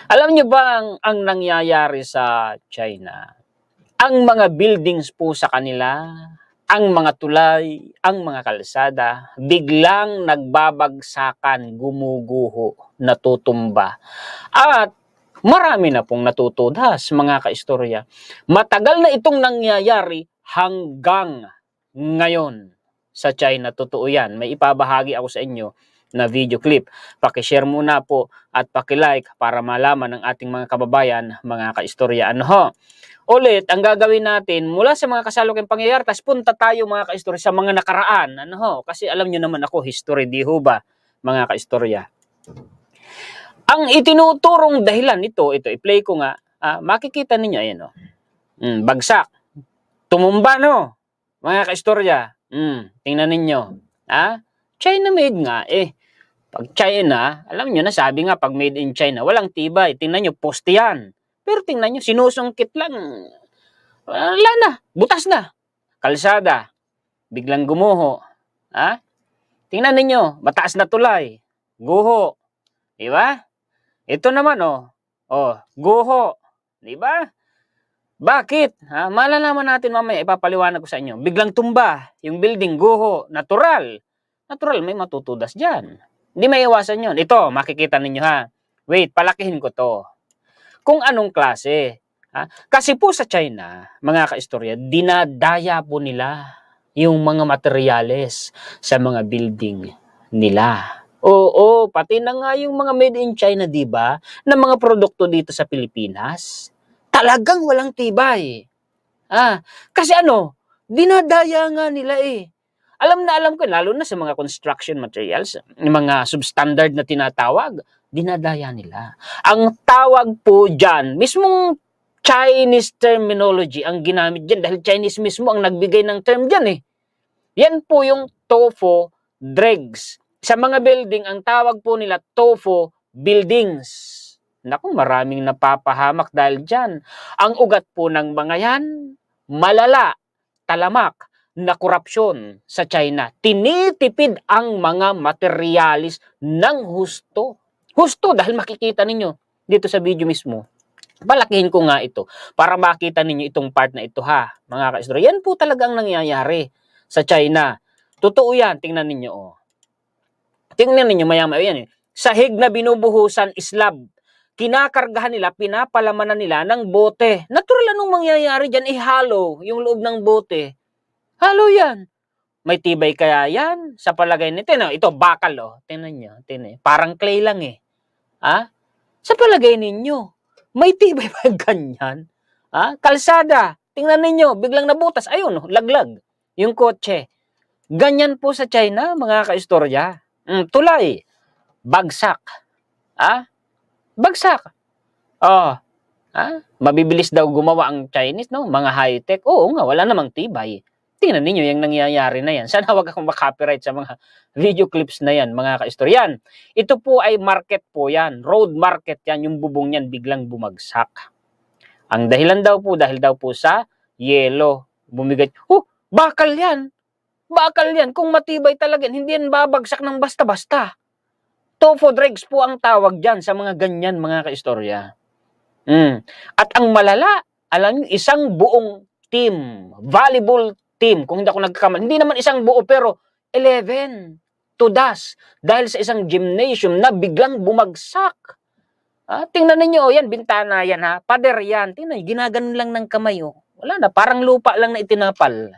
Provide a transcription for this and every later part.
Alam niyo ba ang nangyayari sa China? Ang mga buildings po sa kanila, ang mga tulay, ang mga kalsada, biglang nagbabagsakan, gumuguho, natutumba. At marami na pong natutudas, mga kaistorya. Matagal na itong nangyayari hanggang ngayon sa China. Totoo yan. May ipabahagi ako sa inyo na video clip. Pakishare muna po at pakilike para malaman ng ating mga kababayan, mga kaistorya. Ano ho? Ulit, ang gagawin natin, mula sa mga kasalukuyang pangyayari, tas punta tayo mga kaistorya sa mga nakaraan. Ano ho? Kasi alam nyo naman ako, history, di ho ba, mga kaistorya? Ang itinuturong dahilan nito, ito, i-play ko nga, makikita ninyo, ayan o. Bagsak. Tumumba, no? Mga kaistorya. Tingnan ninyo. China-made nga, eh. Pag China, alam nyo na, sabi nga, pag made in China, walang tibay. Tingnan nyo, poste yan. Pero tingnan nyo, sinusungkit lang. Wala na, butas na. Kalsada, biglang gumuho. Tingnan ninyo, mataas na tulay. Guho. Diba? Ito naman, guho. Diba? Bakit? Malalaman natin mamaya, ipapaliwanag ko sa inyo. Biglang tumba, yung building, guho, natural. Natural, may matutudas dyan. Hindi may iwasan yun. Ito, makikita ninyo ha. Wait, palakihin ko to. Kung anong klase. Kasi po sa China, mga kaistorya, dinadaya po nila yung mga materyales sa mga building nila. Oo, pati na nga yung mga made in China, di ba? Na mga produkto dito sa Pilipinas. Talagang walang tibay. Kasi dinadaya nga nila eh. Alam na alam ko, lalo na sa mga construction materials, mga substandard na tinatawag, dinadaya nila. Ang tawag po dyan, mismong Chinese terminology ang ginamit dyan dahil Chinese mismo ang nagbigay ng term dyan eh. Yan po yung tofu dregs. Sa mga building, ang tawag po nila tofu buildings. Naku, maraming napapahamak dahil dyan. Ang ugat po ng mga yan, malala, talamak, na korupsyon sa China. Tinitipid ang mga materialis ng husto. Husto dahil makikita ninyo dito sa video mismo. Palakihin ko nga ito para makita ninyo itong part na ito ha, mga kaistorya. Yan po talagang nangyayari sa China. Totoo yan, tingnan ninyo Tingnan ninyo maya-maya yan eh. Sahig na binubuhusan slab. Kinakargahan nila, pinapalamanan nila ng bote. Natural anong mangyayari dyan, ihalo yung loob ng bote. Halo yan. May tibay kaya yan? Sa palagay nito, ito bakal Tingnan nyo, parang clay lang eh. Sa palagay ninyo, may tibay ba ganyan? Kalsada, tingnan ninyo, biglang nabutas. Ayun, laglag. Yung kotse. Ganyan po sa China, mga kaistorya. Tulay. Bagsak. Bagsak. Mabibilis daw gumawa ang Chinese, no? Mga high-tech. Oo nga, wala namang tibay. Tingnan ninyo yung nangyayari na yan. Sana wag akong makopyright sa mga video clips na yan, mga kaistoryan. Ito po ay market po yan. Road market yan. Yung bubong yan biglang bumagsak. Ang dahilan daw po, dahil daw po sa yelo. Bumigat. Bakal yan. Bakal yan. Kung matibay talaga, hindi yan babagsak ng basta-basta. Tofu dregs po ang tawag dyan sa mga ganyan, mga kaistorya. At ang malala, alam nyo, isang buong team, volleyball team, kung hindi ako nagkakamali, hindi naman isang buo pero 11 to dust dahil sa isang gymnasium na biglang bumagsak. Tingnan ninyo, yan, bintana yan ha, pader yan, tingnan, ginaganon lang ng kamay wala na, parang lupa lang na itinapal.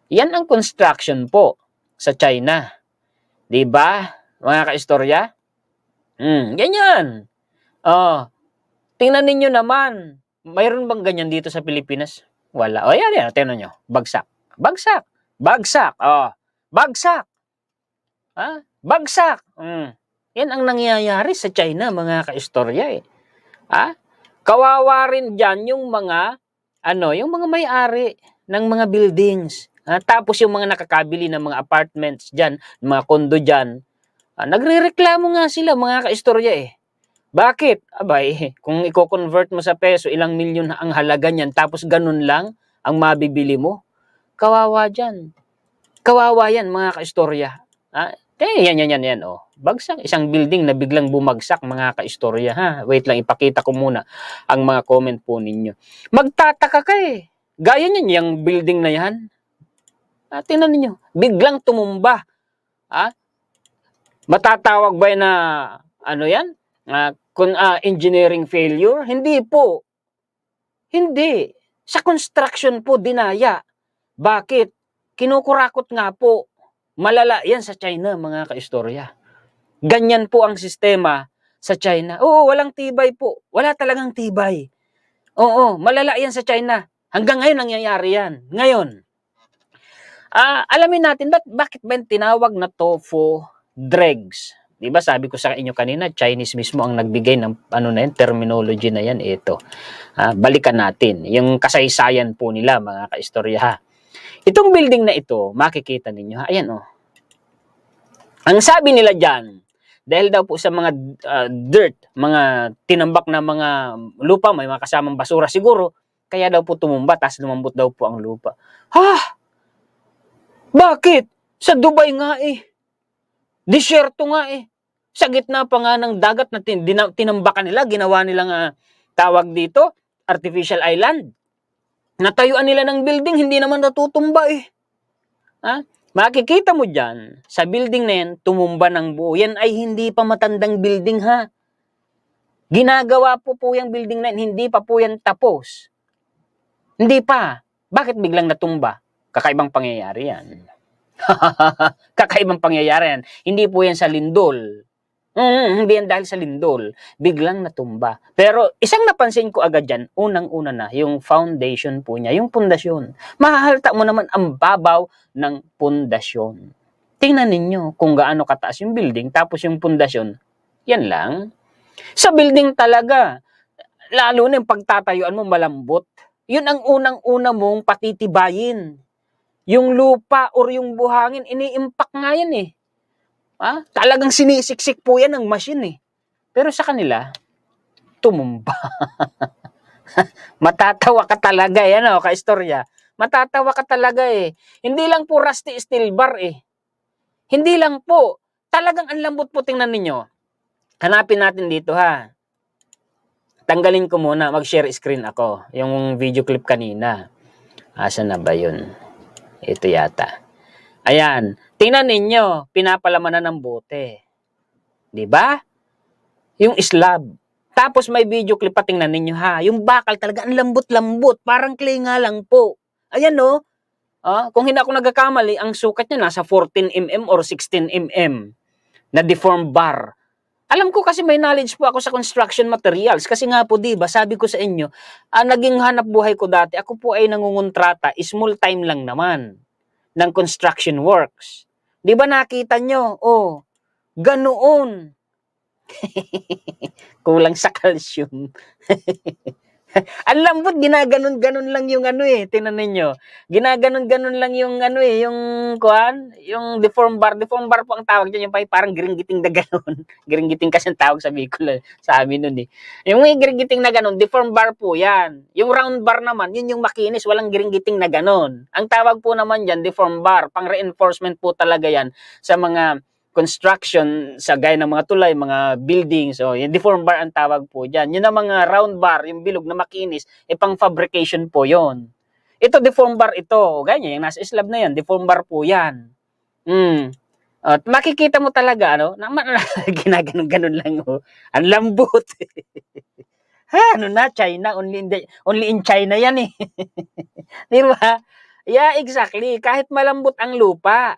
Yan ang construction po sa China. Diba, mga kaistorya? Ganyan. Tingnan ninyo naman, mayroon bang ganyan dito sa Pilipinas? Wala. Yan, tingnan nyo. Bagsak. Bagsak. Bagsak. Bagsak. Bagsak. Yan ang nangyayari sa China, mga kaistorya eh. Kawawa rin dyan yung mga, yung mga may-ari ng mga buildings. Tapos yung mga nakakabili ng mga apartments dyan, mga kondo dyan, nagre-reklamo nga sila, mga kaistorya eh. Bakit? Abay, kung i-convert mo sa peso, ilang milyon ang halaga niyan, tapos ganun lang ang mabibili mo. Kawawa dyan. Kawawa yan, mga kaistorya. Yan, oh. Bagsak, isang building na biglang bumagsak, mga kaistorya, ha. Wait lang, ipakita ko muna ang mga comment po ninyo. Magtataka ka eh. Gaya niyan, yung building na yan. Tingnan ninyo, biglang tumumba. Matatawag ba yan na, ano yan? Engineering failure? Hindi po. Hindi. Sa construction po, dinaya. Bakit? Kinukurakot nga po. Malala yan sa China, mga kaistorya. Ganyan po ang sistema sa China. Oo, walang tibay po. Wala talagang tibay. Oo, malala yan sa China. Hanggang ngayon nangyayari yan. Ngayon, alamin natin bakit ba tinawag na tofu dregs? Diba sabi ko sa inyo kanina, Chinese mismo ang nagbigay ng terminology na yan. Ito. Balikan natin. Yung kasaysayan po nila, mga kaistorya, ha. Itong building na ito, makikita ninyo, ayan oh. Ang sabi nila dyan, dahil daw po sa mga dirt, mga tinambak na mga lupa, may mga kasamang basura siguro, kaya daw po tumumba, tapos lumambot daw po ang lupa. Bakit? Sa Dubai nga eh. Disyerto nga eh. Sa gitna pa nga ng dagat na tinambakan nila, ginawa nilang tawag dito, artificial island. Natayuan nila ng building, hindi naman natutumba eh. Makikita mo dyan, sa building na yan, tumumba ng buo. Yan ay hindi pa matandang building ha. Ginagawa po yung building na yan, hindi pa po yan tapos. Hindi pa. Bakit biglang natumba? Kakaibang pangyayari yan. Kakaibang pangyayari yan. Hindi po yan sa lindol. Hindi yan dahil sa lindol. Biglang natumba. Pero isang napansin ko agad dyan, unang-una na, yung foundation po niya, yung pundasyon. Mahahalata mo naman ang babaw ng pundasyon. Tingnan ninyo kung gaano kataas yung building, tapos yung pundasyon, yan lang. Sa building talaga, lalo na yung pagtatayuan mo malambot. Yun ang unang-una mong patitibayin. Yung lupa or yung buhangin, ini-impact nga yan eh. Talagang sinisiksik po yan ng machine eh. Pero sa kanila, tumumba. Matatawa ka talaga yan kaistorya. Matatawa ka talaga eh. Hindi lang po rusty steel bar eh. Hindi lang po. Talagang ang lambot po, tingnan ninyo. Hanapin natin dito ha. Tanggalin ko muna, mag-share screen ako. Yung video clip kanina. Asan na ba yun? Ito yata. Ayan. Tingnan ninyo, pinapalaman na ng bote. 'Di ba? Yung slab. Tapos may video clip pa, tingnan ninyo ha. Yung bakal talaga ang lambot-lambot, parang clay nga lang po. Ayan no. Kung hindi ako nagkakamali, ang sukat niya nasa 14 mm or 16 mm na deformed bar. Alam ko kasi may knowledge po ako sa construction materials. Kasi nga po, 'di ba, sabi ko sa inyo, naging hanap buhay ko dati, ako po ay nangungontrata, small time lang naman ng construction works. 'Di ba nakita nyo? Ganoon. Kulang sa calcium. Ang lambot, ginaganon-ganon lang yung tingnan ninyo. Ginaganon-ganon lang yung yung yung deform bar. Deform bar po ang tawag diyan, yung parang giringgiting na ganon. Giringgiting kasi ang tawag sa Bicol, sa amin nun eh. Yung may giringgiting na ganon, deform bar po yan. Yung round bar naman, yun yung makinis, walang giringgiting na ganon. Ang tawag po naman diyan, deform bar. Pang reinforcement po talaga yan sa mga construction, sa gaya ng mga tulay, mga buildings, yung deform bar ang tawag po dyan. Yun ang mga round bar, yung bilog na makinis, pang fabrication po yon. Ito, deform bar ito. Ganyan, yung nasa slab na yan, deform bar po yan. At makikita mo talaga, ginaganon-ganon lang. Ang lambot. China, only in China yan eh. Di ba? Yeah, exactly. Kahit malambot ang lupa,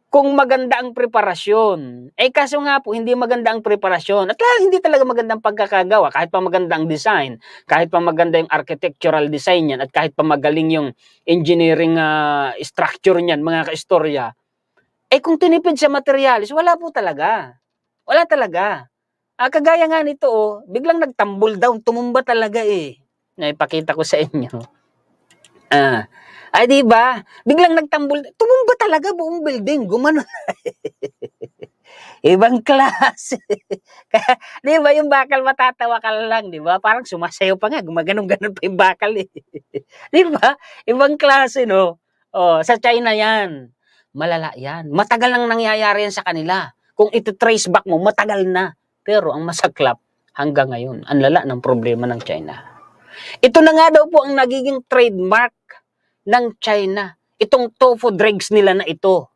kung maganda ang preparasyon. Kaso nga po, hindi maganda ang preparasyon. At hindi talaga magandang pagkakagawa. Kahit pa maganda ang design, kahit pa maganda yung architectural design yan, at kahit pa magaling yung engineering structure niyan, mga kaistorya, kung tinipid sa materialis, wala po talaga. Wala talaga. Kagaya nga nito, biglang nagtumble down, tumumba talaga eh. Naipakita ko sa inyo. Di ba? Biglang nagtambol, tumumba talaga buong building, gumano. Ibang klase. Kaya, di ba, yung bakal matatawa ka lang, di ba? Parang sumasayaw pa nga, gumaganong-ganon pa yung bakal eh. Di ba? Ibang klase, no? Sa China yan. malala yan. Matagal nang nangyayari yan sa kanila. Kung ito-trace back mo, matagal na. Pero ang masaklap, hanggang ngayon, ang lala ng problema ng China. Ito na nga daw po ang nagiging trademark ng China. Itong tofu dregs nila na ito.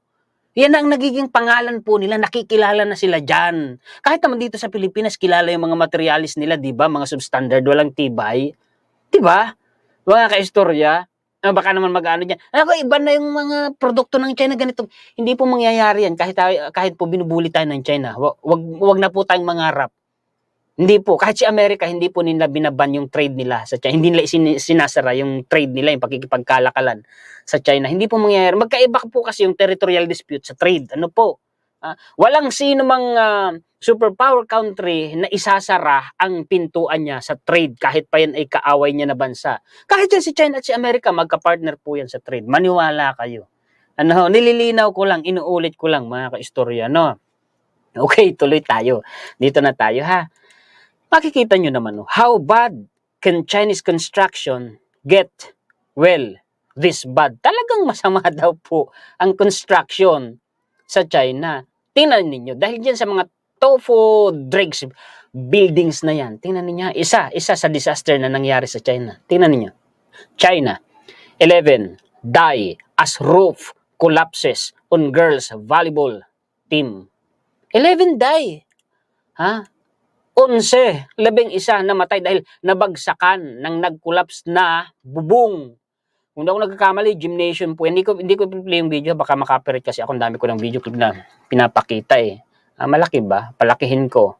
Yan ang nagiging pangalan po nila, nakikilala na sila dyan. Kahit naman dito sa Pilipinas, kilala yung mga materialis nila, di ba? Mga substandard, walang tibay. Di ba? Mga kaistorya, baka naman mag-ano dyan. Ako, iba na yung mga produkto ng China ganito. Hindi po mangyayari yan kahit po binubuli tayo ng China. Wag na po tayong mangarap. Hindi po, kahit si Amerika, hindi po nila binaban yung trade nila sa China. Hindi nila sinasara yung trade nila, yung pakikipagkalakalan sa China. Hindi po mangyayari. Magkaiba po kasi yung territorial dispute sa trade. Ano po? Walang sino mang superpower country na isasara ang pintuan niya sa trade kahit pa yan ay kaaway niya na bansa. Kahit yan si China at si Amerika, magka-partner po yan sa trade. Maniwala kayo. Ano, nililinaw ko lang, inuulit ko lang mga kaistorya, no? Okay, tuloy tayo. Dito na tayo, ha? Makikita nyo naman, no? How bad can Chinese construction get? Well, this bad. Talagang masama daw po ang construction sa China. Tingnan ninyo, dahil dyan sa mga tofu dregs buildings na yan, tingnan ninyo, isa sa disaster na nangyari sa China. Tingnan ninyo, China, 11 die as roof collapses on girls volleyball team. 11 die. Ha? 11 namatay dahil nabagsakan ng nag-collapse na bubong. Kung ako nagkakamali, gymnasium po. Hindi ko play yung video, baka makapirate kasi ako, dami ko ng video clip na pinapakita eh. Malaki ba? Palakihin ko.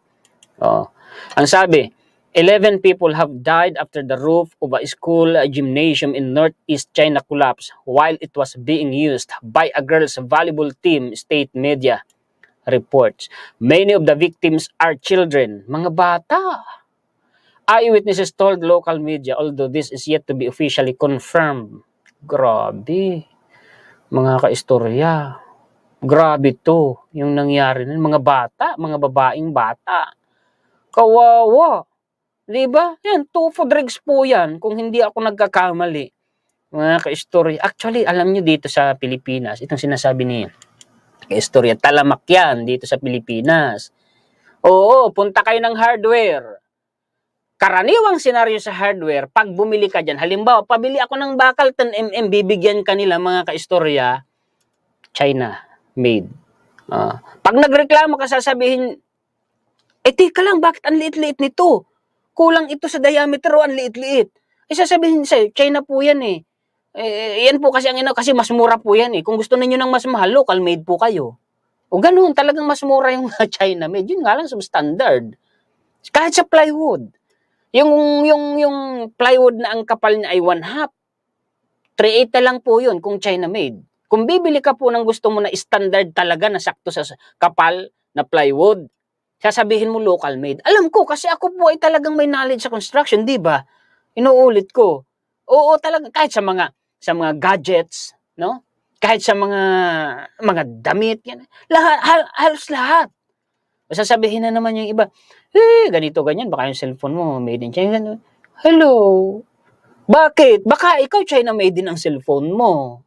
Ang sabi, 11 people have died after the roof of a school gymnasium in Northeast China collapsed while it was being used by a girls volleyball team, state media reports. Many of the victims are children, mga bata. Eyewitnesses told local media, although this is yet to be officially confirmed. Grabe. Mga kaistorya. Grabe to, yung nangyari nun. Mga bata, mga babaeng bata. Kawawa. Diba? Yan, tofu dregs po yan, kung hindi ako nagkakamali. Mga kaistorya. Actually, alam nyo dito sa Pilipinas, itong sinasabi niya, istorya, talamak yan dito sa Pilipinas. Oo, punta kayo ng hardware. Karaniwang senaryo sa hardware, pag bumili ka dyan, halimbawa, pabili ako ng bakal 10mm, bibigyan kanila mga kaistorya, China made. Pag nagreklamo ka, sasabihin, teka lang, bakit ang liit-liit nito? Kulang ito sa diameter o ang liit-liit. Sasabihin sa'yo, China po yan eh. Yan po kasi kasi mas mura po yan eh. Kung gusto niyo ng mas mahal, local made po kayo. O ganun, talagang mas mura yung China made. Yun nga lang substandard. Kahit sa plywood. Yung plywood na ang kapal niya ay 1/2. 3/8 na lang po yun kung China made. Kung bibili ka po ng gusto mo na standard talaga na sakto sa kapal na plywood, sasabihin mo local made. Alam ko kasi ako po ay talagang may knowledge sa construction, di ba? Inuulit ko. Oo, talaga kahit sa mga gadgets, no? Kahit sa mga damit, yan. Halos lahat. Sasabihin na naman yung iba, ganito, ganyan, baka yung cellphone mo, made in China. Hello? Bakit? Baka ikaw China made din ang cellphone mo.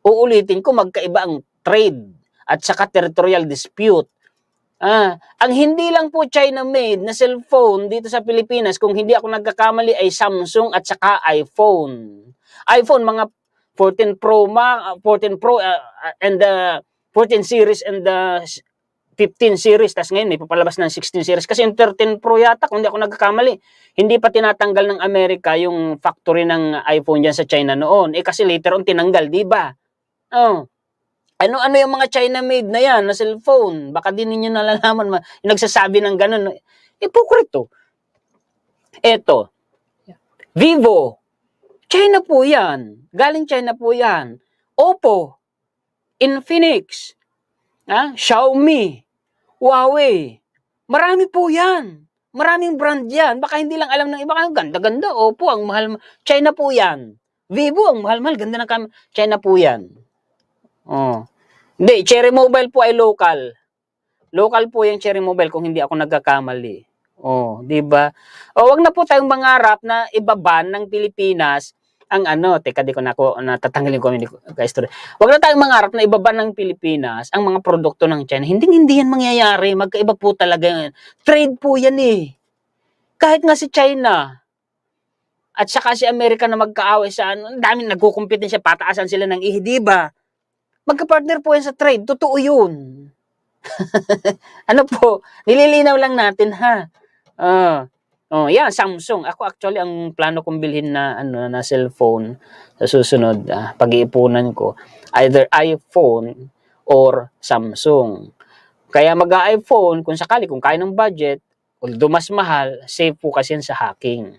Uulitin ko, magkaiba ang trade at saka territorial dispute. Ang hindi lang po China made na cellphone dito sa Pilipinas, kung hindi ako nagkakamali, ay Samsung at saka iPhone. iPhone, mga 14 Pro and the 14 series and the 15 series. Tapos ngayon may papalabas ng 16 series. Kasi yung 13 Pro yata, kung hindi ako nagkakamali, hindi pa tinatanggal ng Amerika yung factory ng iPhone dyan sa China noon. Kasi later on tinanggal, di ba? Ano yung mga China made na yan, na cellphone? Baka din ninyo nalalaman, yung nagsasabi ng ganun. Ipokrito. Eto, Vivo. China po yan. Galing China po yan. Oppo. Infinix. Xiaomi. Huawei. Marami po yan. Maraming brand yan. Baka hindi lang alam ng iba. Ganda-ganda. Oppo, ang mahal. China po yan. Vivo, ang mahal-mahal. Ganda ng camera. China po yan. Hindi, Cherry Mobile po ay local. Local po yung Cherry Mobile kung hindi ako nagkakamali. Di ba? Wag na po tayong mangarap na ibaban ng Pilipinas ang ano, teka di ko natatanggalin ko ka-istorya. Wag na tayong mangarap na ibaba ng Pilipinas ang mga produkto ng China. Hindi yan mangyayari. Magkaiba po talaga yan. Trade po yan eh. Kahit nga si China at saka si Amerika na magkaaway sa ano, ang daming nagkukumpetensya, pataasan sila ng di ba? Magka-partner po yan sa trade. Totoo yun. Ano po, nililinaw lang natin ha. Yan, Samsung. Ako actually ang plano kong bilhin na na cellphone sa susunod, pag-iipunan ko, either iPhone or Samsung. Kaya mag-iPhone kung sakali, kung kaya ng budget, although mas mahal, safe po kasi yan sa hacking.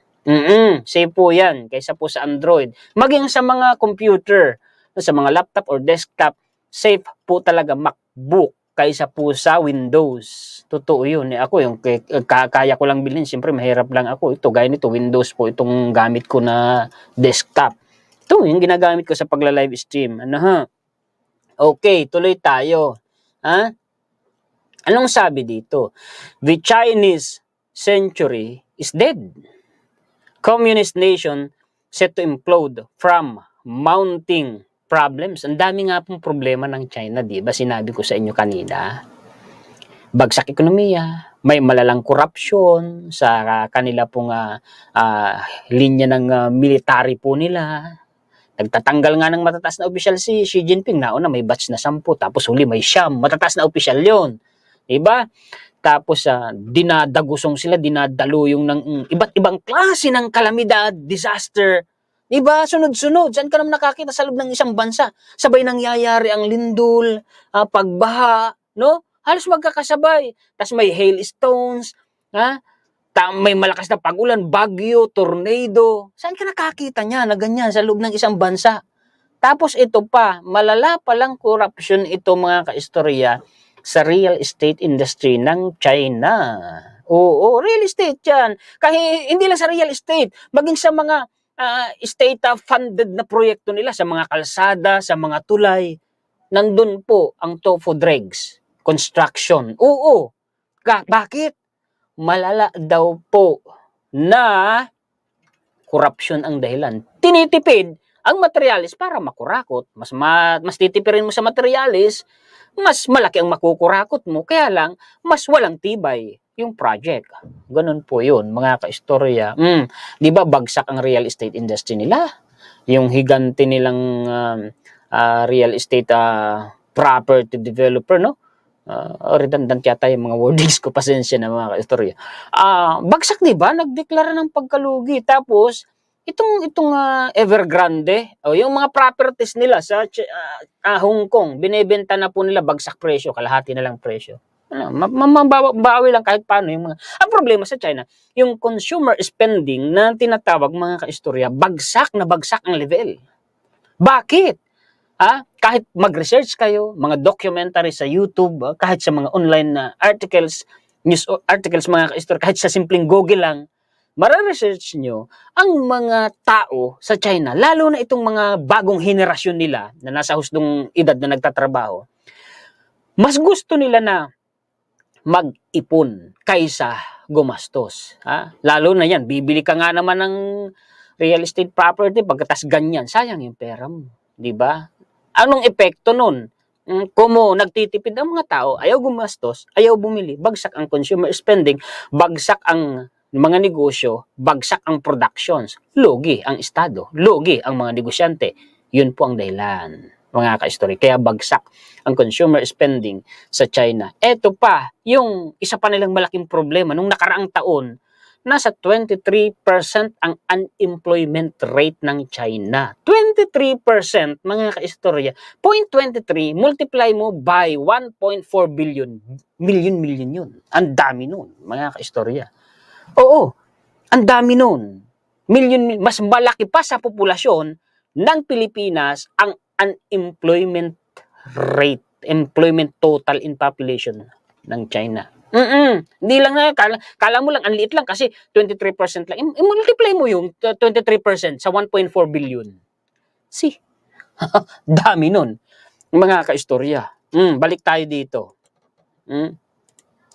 Safe po yan kaysa po sa Android. Maging sa mga computer, sa mga laptop or desktop, safe po talaga MacBook kaysa po sa Windows. Totoo yun. Ako yung kaya ko lang bilhin, siyempre mahirap lang ako. Ito, gaya nito, Windows po itong gamit ko na desktop. Ito, yung ginagamit ko sa pagla-live stream. Okay, tuloy tayo. Anong sabi dito? The Chinese century is dead. Communist nation set to implode from mounting problems. Ang dami nga pong problema ng China, di ba? Sinabi ko sa inyo kanina. Bagsak ekonomiya, may malalang korupsyon sa kanila pong linya ng military po nila. Nagtatanggal nga ng matataas na opisyal si Xi Jinping. Nauna may batch na 10, tapos huli may 9. Matataas na opisyal yon, diba? Tapos dinadagusong sila, dinadaluyong ng iba't ibang klase ng kalamidad, disaster. Diba? Sunod-sunod. Saan ka naman nakakita sa loob ng isang bansa? Sabay nangyayari ang lindol, pagbaha, no? Halos magkakasabay. Tapos may hailstones, may malakas na pagulan, bagyo, tornado. Saan ka nakakita niya na ganyan sa loob ng isang bansa? Tapos ito pa, malala palang corruption ito mga kaistorya sa real estate industry ng China. Oo, real estate yan. Kahit hindi lang sa real estate, maging sa mga state-funded na proyekto nila, sa mga kalsada, sa mga tulay, nandun po ang tofu dregs, construction. Oo. Bakit? Malala daw po na corruption ang dahilan. Tinitipid ang materialis para makurakot. Mas titipirin mo sa materialis, mas malaki ang makukurakot mo. Kaya lang, mas walang tibay yung project. Ganun po yun, mga kaistorya. Di ba bagsak ang real estate industry nila? Yung higante nilang real estate property developer, no? Redundant yata yung mga wordings ko, pasensya na mga kaistorya. Bagsak, di ba? Nagdeklara ng pagkalugi. Tapos, itong Evergrande, yung mga properties nila sa Hong Kong, binebenta na po nila bagsak presyo, kalahati na lang presyo. Mabawi lang kahit paano yung mga. Ang problema sa China, yung consumer spending na tinatawag mga kaistorya, bagsak na bagsak ang level. Bakit? Kahit mag-research kayo, mga documentary sa YouTube, kahit sa mga online na articles, news articles mga kaistorya, kahit sa simpleng Google lang, mara-research nyo ang mga tao sa China, lalo na itong mga bagong henerasyon nila na nasa husdong edad na nagtatrabaho, mas gusto nila na mag-ipon kaysa gumastos. Lalo na yan, bibili ka nga naman ng real estate property, pagkatas ganyan, sayang yung pera mo. Diba? Anong epekto nun? Kumo nagtitipid ang mga tao, ayaw gumastos, ayaw bumili, bagsak ang consumer spending, bagsak ang mga negosyo, bagsak ang productions, lugi ang estado, lugi ang mga negosyante. Yun po ang dahilan, mga ka-story. Kaya bagsak ang consumer spending sa China. Eto pa, yung isa pa nilang malaking problema, nung nakaraang taon, nasa 23% ang unemployment rate ng China. 23%, mga kaistorya. 0.23, multiply mo by 1.4 billion. Million yun. Ang dami nun, mga kaistorya. Oo, ang dami nun. Mas malaki pa sa populasyon ng Pilipinas ang unemployment rate, employment total in population ng China. Hindi lang na, kala mo lang, ang liit lang kasi 23% lang. I-multiply mo yung 23% sa 1.4 billion. Dami nun. Mga kaistorya. Balik tayo dito.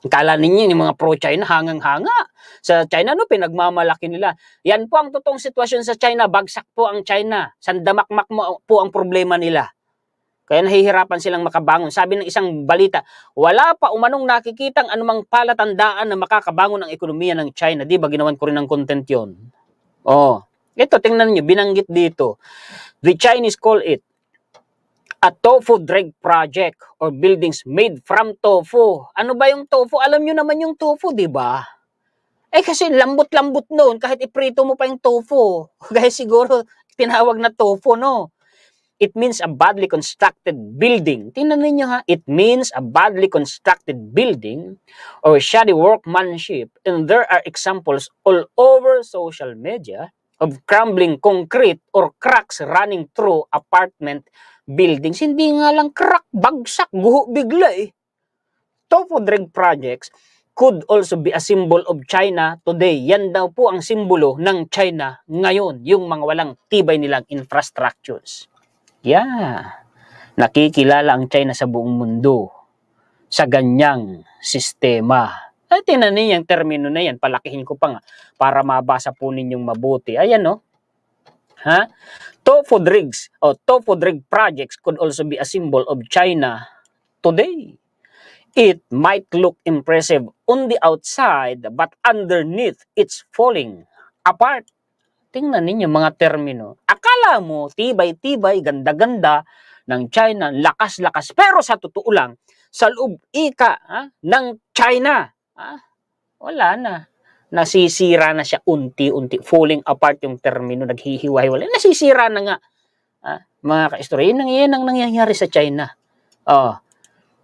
Kala ninyo yung mga pro-China hangang-hanga. Sa China, no, pinagmamalaki nila. Yan po ang totoong sitwasyon sa China. Bagsak po ang China. Sandamakmak mo po ang problema nila. Kaya nahihirapan silang makabangon. Sabi ng isang balita, wala pa umanong nakikitang anumang palatandaan na makakabangon ang ekonomiya ng China. Di ba ginawan ko rin ng content yon? Oh, ito, tingnan niyo, binanggit dito. The Chinese call it a tofu dreg project or buildings made from tofu. Ano ba yung tofu? Alam nyo naman yung tofu, di ba? Eh kasi lambot-lambot noon, kahit iprito mo pa yung tofu. Kaya siguro tinawag na tofu, no? It means a badly constructed building. Tingnan ninyo ha, it means a badly constructed building or shoddy workmanship. And there are examples all over social media of crumbling concrete or cracks running through apartment buildings. Hindi nga lang crack, bagsak, guho bigla eh. Tofu dreg projects could also be a symbol of China today. Yan daw po ang simbolo ng China ngayon, yung mga walang tibay nilang infrastructures. Yeah, nakikilala ang China sa buong mundo sa ganyang sistema. Ay, tinan niyo yung termino na yan, palakihin ko pa nga para mabasa po ninyong mabuti. Ayan, no? Ha? Tofu dregs o tofu dreg projects could also be a symbol of China today. It might look impressive on the outside, but underneath, it's falling apart. Tingnan ninyo mga termino. Akala mo, tibay-tibay, ganda-ganda ng China, lakas-lakas. Pero sa totoo lang, sa loob ng China, wala na. Nasisira na siya unti-unti. Falling apart yung termino, naghihiwa-hiwalay. Nasisira na nga. Mga ka-istorya, yan ang nangyayari sa China.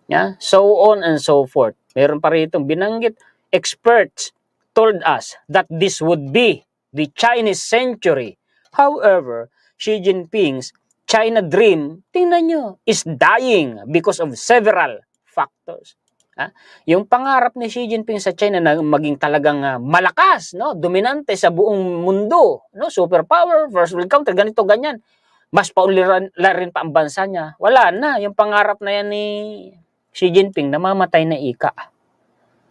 Yeah? So on and so forth. Meron pa rito binanggit, experts told us that this would be the Chinese century. However, Xi Jinping's China dream, tingnan nyo, is dying because of several factors. Yung pangarap ni Xi Jinping sa China na maging talagang malakas, no, dominante sa buong mundo, no, superpower, first world country, ganito, ganyan. Mas paunlarin pa ang bansa niya. Wala na, yung pangarap na yan ni Xi Jinping, namamatay na ika.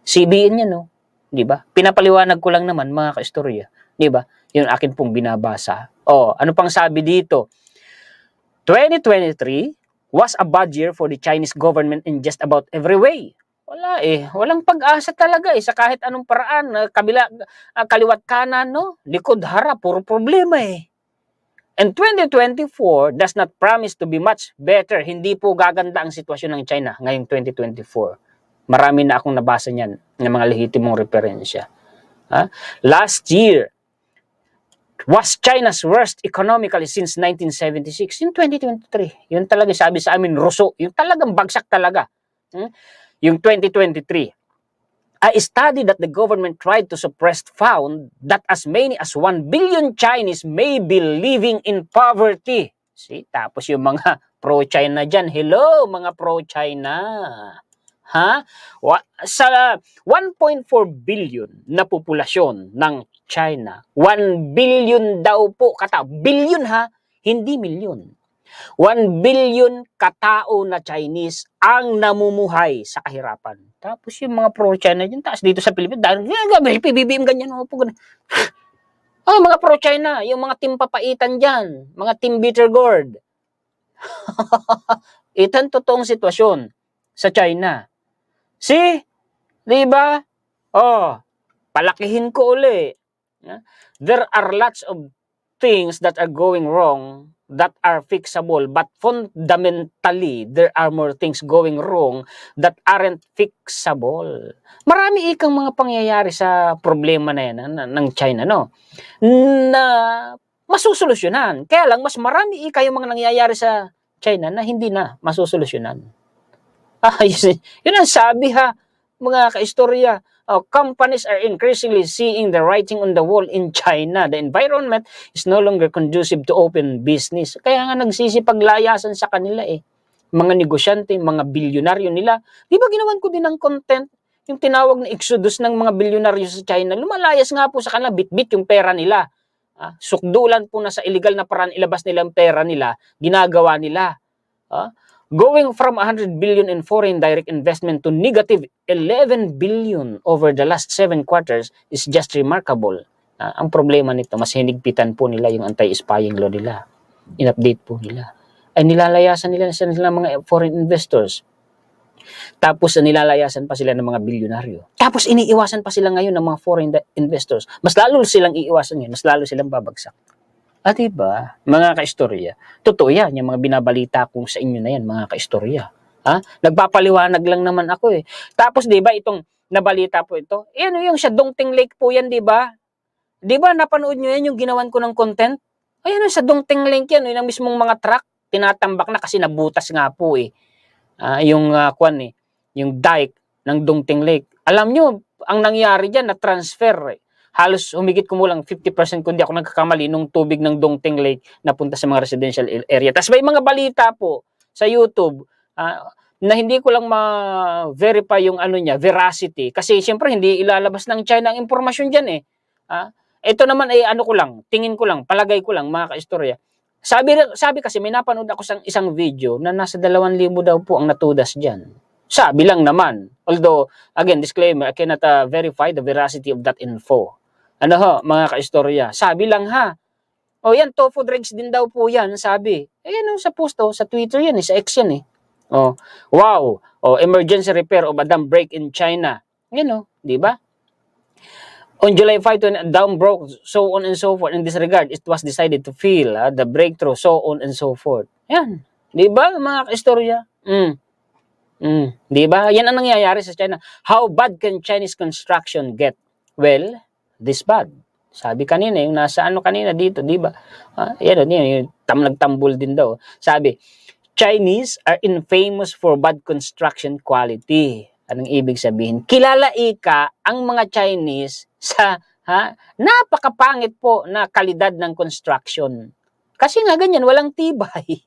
CBN yan, no? Di ba? Pinapaliwanag ko lang naman, mga ka-istorya. Di ba? Yung akin pong binabasa. Ano pang sabi dito? 2023 was a bad year for the Chinese government in just about every way. Wala eh. Walang pag-asa talaga eh. Sa kahit anong paraan, kaliwat kanan, no? Likod harap, puro problema eh. And 2024 does not promise to be much better. Hindi po gaganda ang sitwasyon ng China ngayong 2024. Marami na akong nabasa niyan ng mga lehitimong referensya. Last year was China's worst economically since 1976. In 2023, yun talaga sabi sa amin, Rousseau, yung talagang bagsak talaga. Yung 2023. A study that the government tried to suppress found that as many as 1 billion Chinese may be living in poverty. See, tapos yung mga pro-China dyan, hello mga pro-China. Sa 1.4 billion na populasyon ng China, 1 billion daw po, billion hindi milyon. 1 billion katao na Chinese ang namumuhay sa kahirapan. Tapos yung mga pro-China dyan, taas dito sa Pilipinas, dahil PBBM ganyan, mga pro-China, yung mga team papaitan dyan, mga team Bittergourd. Ito ang totoong sitwasyon sa China. See? Diba? Palakihin ko uli. There are lots of things that are going wrong that are fixable, but fundamentally, there are more things going wrong that aren't fixable. Marami ikang mga pangyayari sa problema na yan ng China, no? Na masusolusyonan. Kaya lang, mas marami yung mga nangyayari sa China na hindi na masusolusyonan. Yun ang sabi mga kaistorya. Companies are increasingly seeing the writing on the wall in China. The environment is no longer conducive to open business. Kaya nga nagsisipaglayasan sa kanila eh. Mga negosyante, mga bilyonaryo nila. Di ba ginawan ko din ng content? Yung tinawag na exodus ng mga bilyonaryo sa China. Lumalayas nga po sa kanila, bit-bit yung pera nila. Sukdulan po na sa illegal na paraan ilabas nila ang pera nila, ginagawa nila. Going from 100 billion in foreign direct investment to negative 11 billion over the last 7 quarters is just remarkable. Ang problema nito, mas hinigpitan po nila yung anti-spying law nila. In-update po nila. Ay nilalayasan nila sa mga foreign investors. Tapos nilalayasan pa sila ng mga bilyonaryo. Tapos iniiwasan pa sila ngayon ng mga foreign investors. Mas lalo silang iiwasan yun, mas lalo silang babagsak. At diba, mga kaistorya, totoo yan, yung mga binabalita kong sa inyo na yan, mga kaistorya. Nagpapaliwanag lang naman ako eh. Tapos diba, itong nabalita po ito, yung sa Dongting Lake po yan, diba? Diba, napanood nyo yan, yung ginawan ko ng content? Ayan, sa Dongting Lake yan, yung mismong mga truck, tinatambak na kasi nabutas nga po eh. Yung dike ng Dongting Lake. Alam nyo, ang nangyari dyan, na-transfer eh. Halos humigit kumulang 50% kung di ako nagkakamali nung tubig ng Dongting Lake napunta sa mga residential area. Tapos may mga balita po sa YouTube na hindi ko lang ma-verify yung veracity. Kasi siyempre hindi ilalabas ng China ang impormasyon dyan eh. Ito naman ay tingin ko lang, palagay ko lang mga kaistorya. Sabi kasi may napanood ako sa isang video na nasa 2,000 daw po ang natudas dyan. Sabi lang naman. Although, again, disclaimer, I cannot verify the veracity of that info. Mga kaistorya. Sabi lang ha. Yan, tofu dregs din daw po yan, sabi. Sa post sa Twitter yan, sa X yan eh. Wow. Emergency repair of a dam break in China. Di ba? On July 5, dam broke, so on and so forth. In this regard, it was decided to fill the breakthrough, so on and so forth. Yan. Di ba, mga kaistorya? Di ba? Yan ang nangyayari sa China. How bad can Chinese construction get? Well, this bad. Sabi kanina, yung nasa kanina dito, di ba? Yan, yung nagtambol din daw. Sabi, Chinese are infamous for bad construction quality. Anong ibig sabihin? Kilala ang mga Chinese sa napakapangit po na kalidad ng construction. Kasi nga ganyan, walang tibay.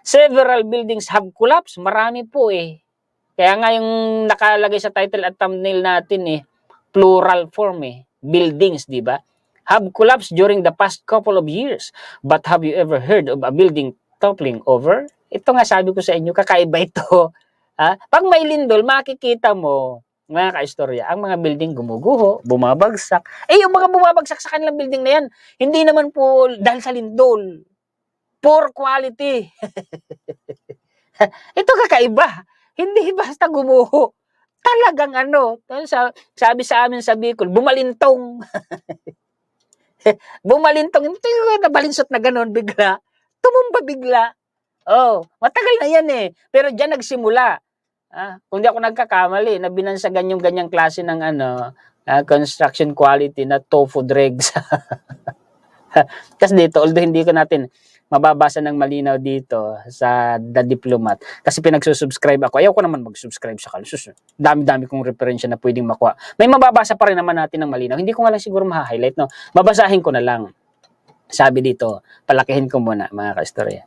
Several buildings have collapsed. Marami po eh. Kaya nga yung nakalagay sa title at thumbnail natin plural form buildings, di ba? Have collapsed during the past couple of years. But have you ever heard of a building toppling over? Ito nga sabi ko sa inyo, kakaiba ito. Pag may lindol, makikita mo, mga kaistorya, ang mga building gumuguho, bumabagsak. Yung mga bumabagsak sa kanilang building na yan, hindi naman po dahil sa lindol. Poor quality. Ito kakaiba. Hindi basta gumuho. Talagang sabi sa amin sa Bicol, bumalintong. Bumalintong. Ito yung nabalinsot na gano'n bigla. Tumumba bigla. Matagal na yan eh. Pero dyan nagsimula. Kung di ako nagkakamali, na binansagan yung ganyang klase ng construction quality na tofu dregs. Kasi dito, although hindi ko natin mababasa ng malinaw dito sa The Diplomat. Kasi pinagsusubscribe ako. Ayaw ko naman mag-subscribe sa Kalsus. Dami-dami kong referensya na pwedeng makuha. May mababasa pa rin naman natin ng malinaw. Hindi ko nga lang siguro ma-highlight, no? Babasahin ko na lang. Sabi dito, palakihin ko muna, mga kaistorya.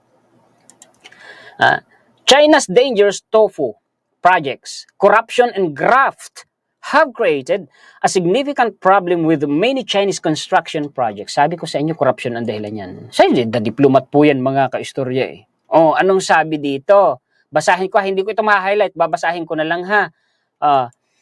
China's dangerous tofu projects, corruption and graft have created a significant problem with many Chinese construction projects. Sabi ko sa inyo, corruption ang dahilan yan. Sa The Diplomat po yan, mga kaistorya eh. Anong sabi dito? Basahin ko, hindi ko ito ma-highlight, babasahin ko na lang ha.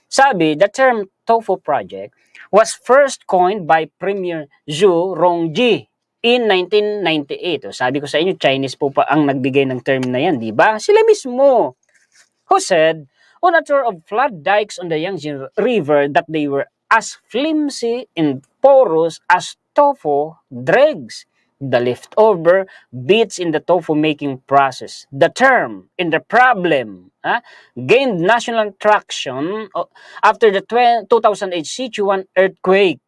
Sabi, the term tofu project was first coined by Premier Zhu Rongji in 1998. Sabi ko sa inyo, Chinese po pa ang nagbigay ng term na yan, di ba? Sila mismo. Who said, on a tour of flood dikes on the Yangtze River, that they were as flimsy and porous as tofu dregs. The leftover bits in the tofu making process. The term and the problem gained national traction after the 2008 Sichuan earthquake,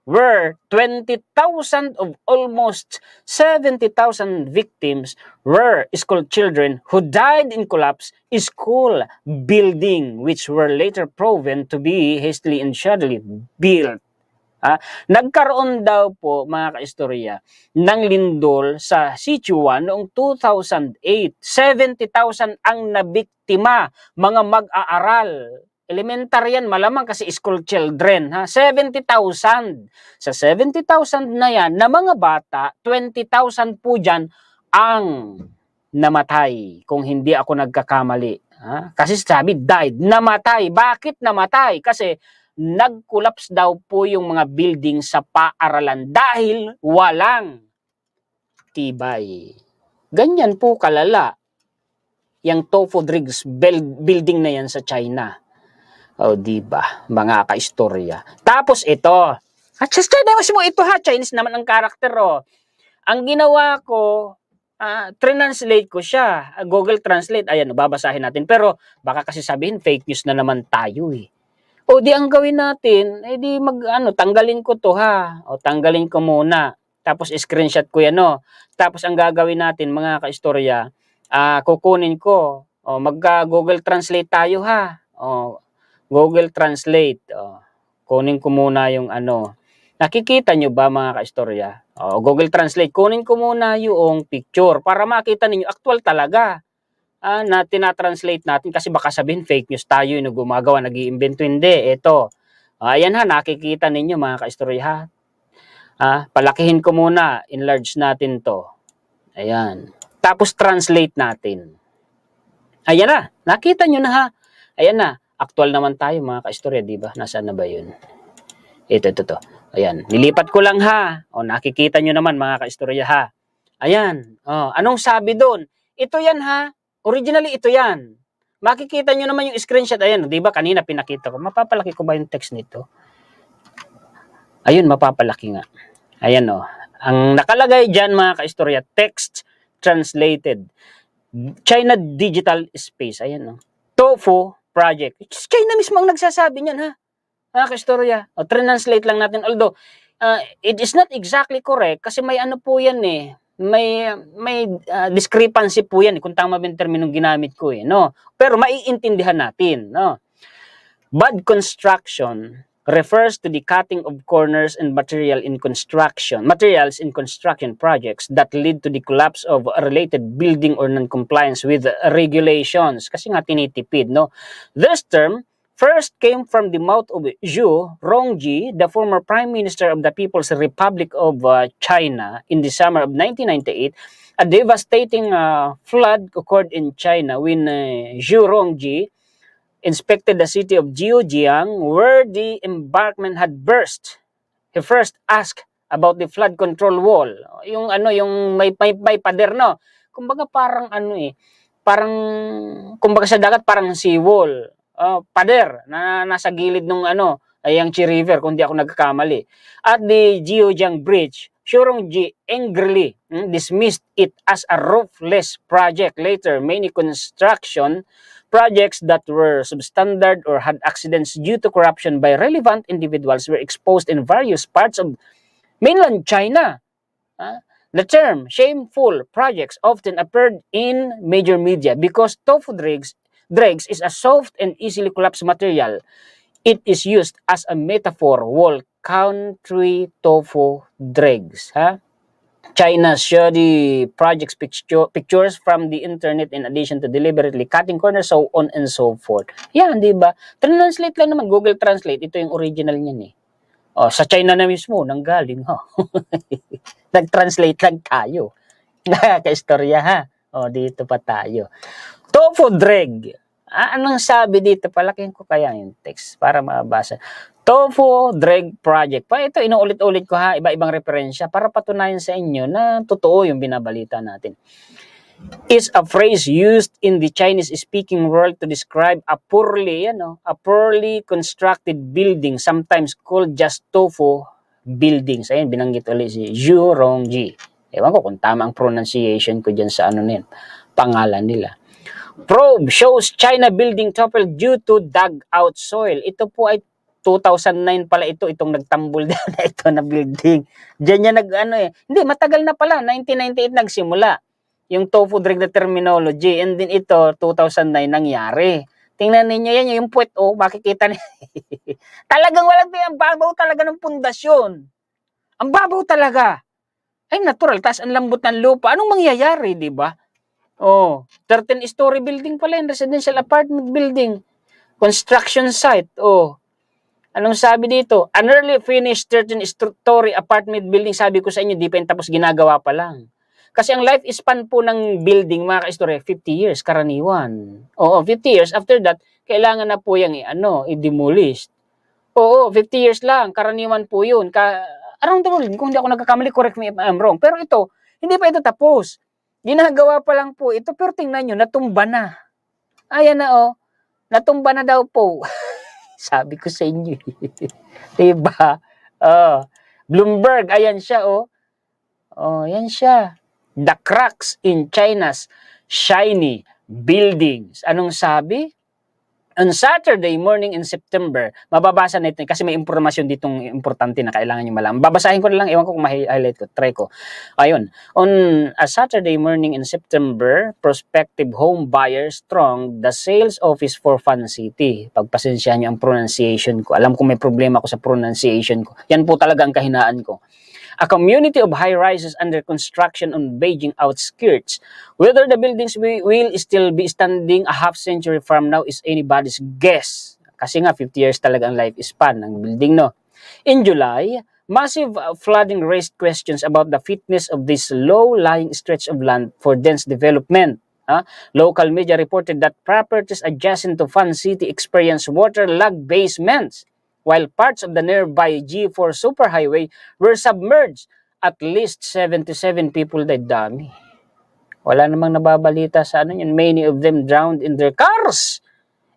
where 20,000 of almost 70,000 victims were school children who died in collapse school building, which were later proven to be hastily and shaddily built. Nagkaroon daw po, mga kaistorya, ng lindol sa Sichuan noong 2008. 70,000 ang nabiktima, mga mag-aaral. Elementary yan, malamang kasi school children. 70,000. Sa 70,000 na yan, na mga bata, 20,000 po dyan ang namatay kung hindi ako nagkakamali. Kasi sabi, died, namatay. Bakit namatay? Kasi nag-collapse daw po yung mga building sa paaralan dahil walang tibay. Ganyan po kalala yung Tofu Drigs building na yan sa China. O, diba? Mga kaistorya. Tapos ito. At sa China mo ito ha, Chinese naman ang karakter oh. Ang ginawa ko, translate ko siya. Google Translate, ayan, babasahin natin. Pero baka kasi sabihin, fake news na naman tayo eh. O di ang gawin natin, di tanggalin ko to ha. O tanggalin ko muna. Tapos screenshot ko yan no. Tapos ang gagawin natin mga kaistorya, kukunin ko. O Google Translate tayo ha. O Google Translate. O, kunin ko muna yung Nakikita nyo ba mga kaistorya? Google Translate, kunin ko muna yung picture para makita ninyo actual talaga na tinatranslate natin kasi baka sabihin fake news tayo yung gumagawa, nag-iimbento. Hindi, ito. Ayan ha, nakikita ninyo mga kaistorya ha. Palakihin ko muna, enlarge natin to. Ayan. Tapos translate natin. Ayan na, nakita nyo na ha. Ayan na, actual naman tayo mga kaistorya, di ba? Nasaan na ba yun? Ito. Ayan, nilipat ko lang ha. Nakikita nyo naman mga kaistorya ha. Ayan, anong sabi doon? Ito yan ha. Originally, ito yan. Makikita nyo naman yung screenshot. Ayan, di ba kanina pinakita ko. Mapapalaki ko ba yung text nito? Ayun, mapapalaki nga. Ayan Ang nakalagay dyan mga kaistorya, text translated. China Digital Space. Ayan Tofu Project. China mismo ang nagsasabi niyan ha. Kaistorya. Translate lang natin. Although, it is not exactly correct kasi may po yan eh. May discrepancy po yan kung tama ba yung terminong ginamit ko eh. No? Pero maiintindihan natin. No? Bad construction refers to the cutting of corners and materials in construction projects that lead to the collapse of a related building or non-compliance with regulations. Kasi nga tinitipid. No? This term first came from the mouth of Zhu Rongji, the former Prime Minister of the People's Republic of China in the summer of 1998. A devastating flood occurred in China when Zhu Rongji inspected the city of Jiujiang where the embankment had burst. He first asked about the flood control wall. Yung may pader no. Kumbaga parang parang kumbaga sa dagat parang seawall. Pader na nasa gilid ng Yangtze River kung di ako nagkakamali. At the Jiujiang Bridge, Zhu Rongji angrily dismissed it as a roofless project. Later, many construction projects that were substandard or had accidents due to corruption by relevant individuals were exposed in various parts of mainland China. The term shameful projects often appeared in major media because tofu dregs is a soft and easily collapsed material. It is used as a metaphor. Wall country tofu dregs. China showed the project's pictures from the internet in addition to deliberately cutting corners, so on and so forth. Yan, di ba? Translate lang naman, Google Translate. Ito yung original niyan eh. Sa China na mismo, nanggaling Nag-translate lang tayo. Kaistorya ha. Dito pa tayo. Tofu dreg. Anong sabi dito? Palakihin ko kaya yung text para mabasa. Tofu Dreg Project. Ito, inuulit-ulit ko ha, iba-ibang referensya para patunayan sa inyo na totoo yung binabalita natin. Is a phrase used in the Chinese-speaking world to describe a poorly constructed building, sometimes called just tofu buildings. Ayun, binanggit ulit si Zhu Rongji. Ewan ko kung tama ang pronunciation ko dyan sa pangalan nila. Probe shows China building toppled due to dug out soil. Ito po ay 2009 pala itong nagtambol na ito na building. Diyan niya Hindi, matagal na pala. 1998 nagsimula yung tofu dreg na terminology. And then ito, 2009 nangyari. Tingnan ninyo yan, yung puwet, makikita niyo. Talagang walang ang babaw talaga ng pundasyon. Ang babaw talaga. Ay, natural. Tapos ang lambot ng lupa. Anong mangyayari, di ba? 13-story building pala yung residential apartment building. Construction site. Anong sabi dito? An early finished 13-story apartment building. Sabi ko sa inyo, di pa yun tapos ginagawa pa lang. Kasi ang life span po ng building, mga kaistorya, 50 years, karaniwan. Oo, 50 years. After that, kailangan na po yung i-demolish. Oo, 50 years lang, karaniwan po yun. Around the world, kung hindi ako nagkakamali, correct me if I'm wrong. Pero ito, hindi pa ito tapos. Ginagawa pa lang po ito, pero tingnan nyo, natumba na. Ayan na oh, natumba na daw po. Sabi ko sa inyo. Diba? Bloomberg, ayan siya oh. Oh, yan siya. The cracks in China's shiny buildings. Anong sabi? On Saturday morning in September, mababasa natin kasi may impormasyon ditong importante na kailangan nyo malaman. Babasahin ko na lang, ewan ko kung ma-highlight ko, try ko. Ayun, on a Saturday morning in September, prospective home buyers strong the sales office for Fan City. Pagpasensyahan nyo ang pronunciation ko. Alam ko may problema ko sa pronunciation ko. Yan po talaga ang kahinaan ko. A community of high-rises under construction on Beijing outskirts. Whether the buildings will still be standing a half century from now is anybody's guess. Kasi nga, 50 years talaga ang lifespan ng building, no? In July, massive flooding raised questions about the fitness of this low-lying stretch of land for dense development. Local media reported that properties adjacent to Fan City experienced waterlogged basements, while parts of the nearby G4 superhighway were submerged. At least 77 people died. Dami. Wala namang nababalita sa ano yun. Many of them drowned in their cars.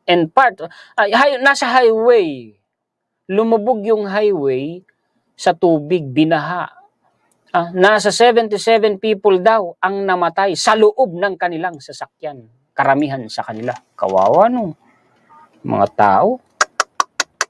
And nasa highway. Lumubog yung highway sa tubig, binaha. Nasa 77 people daw ang namatay sa loob ng kanilang sasakyan. Karamihan sa kanila. Kawawa no. Mga tao.